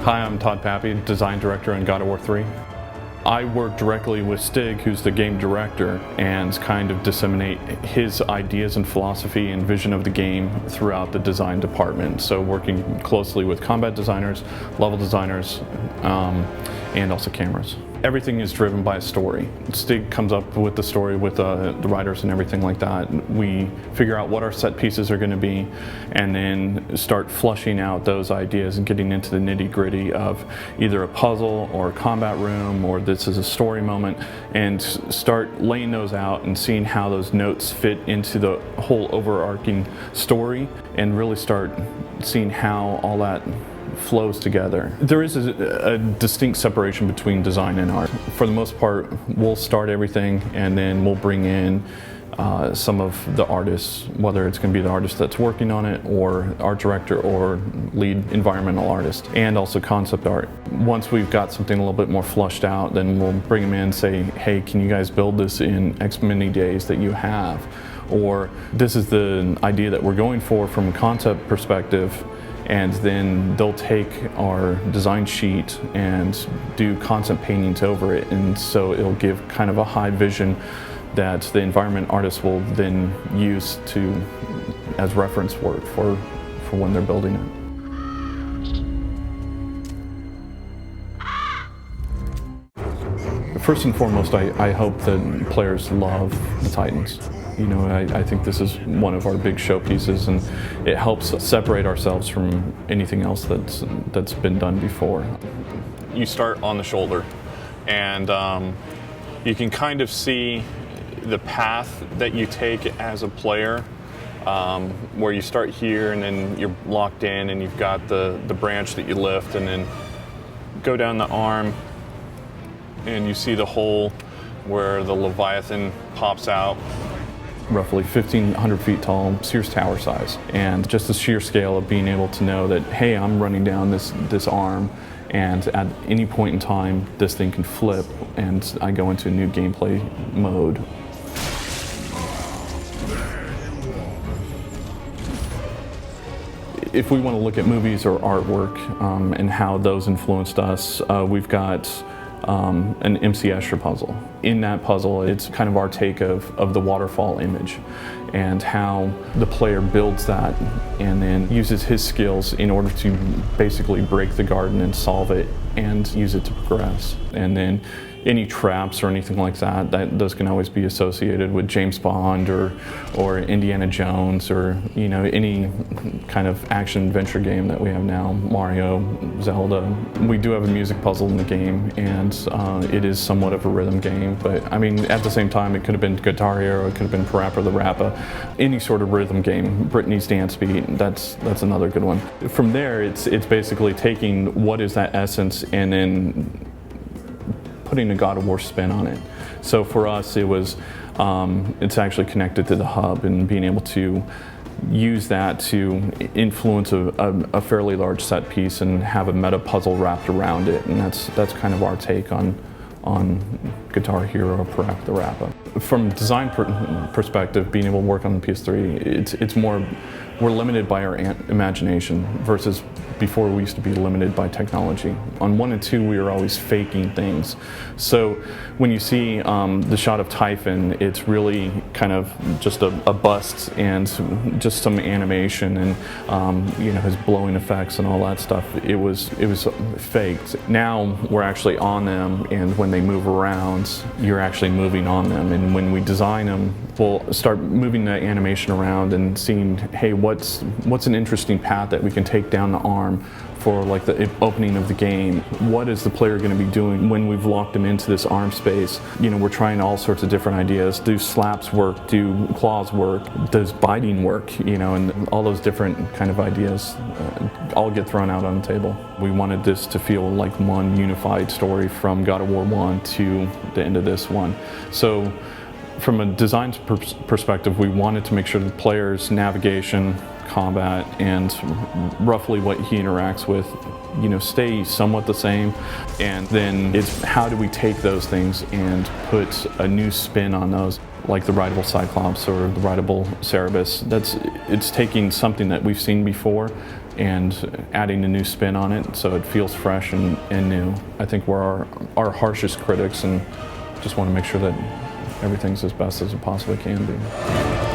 Hi, I'm Todd Pappy, Design Director in God of War 3. I work directly with Stig, who's the game director, and kind of disseminate his ideas and philosophy and vision of the game throughout the design department. So working closely with combat designers, level designers, and also cameras. Everything is driven by a story. Stig comes up with the story with the writers and everything like that. We figure out what our set pieces are going to be and then start flushing out those ideas and getting into the nitty-gritty of either a puzzle or a combat room or this is a story moment, and start laying those out and seeing how those notes fit into the whole overarching story and really start seeing how all that flows together. There is a distinct separation between design and art. For the most part, we'll start everything and then we'll bring in some of the artists, whether it's going to be the artist that's working on it or art director or lead environmental artist, and also concept art. Once we've got something a little bit more flushed out, then we'll bring them in and say, hey, can you guys build this in X many days that you have? Or this is the idea that we're going for from a concept perspective, and then they'll take our design sheet and do concept paintings over it, and so it'll give kind of a high vision that the environment artist will then use to as reference work for when they're building it. First and foremost, I hope that players love the Titans. You know, I think this is one of our big showpieces, and it helps separate ourselves from anything else that's been done before. You start on the shoulder, and you can kind of see the path that you take as a player, where you start here and then you're locked in and you've got the branch that you lift, and then go down the arm and you see the hole where the Leviathan pops out. Roughly 1,500 feet tall, Sears Tower size. And just the sheer scale of being able to know that, hey, I'm running down this arm, and at any point in time, this thing can flip, and I go into a new gameplay mode. If we want to look at movies or artwork and how those influenced us, we've got an MC Escher puzzle. In that puzzle, it's kind of our take of the waterfall image and how the player builds that and then uses his skills in order to basically break the garden and solve it and use it to progress. And then any traps or anything like that, those can always be associated with James Bond or Indiana Jones, or you know, any kind of action adventure game that we have now, Mario, Zelda. We do have a music puzzle in the game, and it is somewhat of a rhythm game, but I mean, at the same time, it could have been Guitar Hero, it could have been Parappa the Rappa, any sort of rhythm game. Britney's Dance Beat, that's another good one. From there, it's basically taking what is that essence and then putting a God of War spin on it. So for us, it was, it's actually connected to the hub and being able to use that to influence a fairly large set piece and have a meta puzzle wrapped around it. And that's kind of our take on Guitar Hero or Parappa the Rappa. From a design perspective, being able to work on the PS3, it's more, we're limited by our imagination versus before we used to be limited by technology. On 1 and 2, we were always faking things. So when you see the shot of Typhon, it's really kind of just a bust and just some animation and you know, his blowing effects and all that stuff. It was faked. Now we're actually on them, and when they move around, you're actually moving on them. And when we design them, we'll start moving the animation around and seeing, hey, what's an interesting path that we can take down the arm for like the opening of the game. What is the player going to be doing when we've locked them into this arm space? You know, we're trying all sorts of different ideas. Do slaps work? Do claws work? Does biting work? You know, and all those different kind of ideas all get thrown out on the table. We wanted this to feel like one unified story from God of War 1 to the end of this one. So from a design perspective, we wanted to make sure the player's navigation, combat, and roughly what he interacts with, you know, stay somewhat the same. And then it's how do we take those things and put a new spin on those. like the rideable Cyclops or the rideable Cerebus. It's taking something that we've seen before and adding a new spin on it so it feels fresh and new. I think we're our harshest critics and just want to make sure that everything's as best as it possibly can be.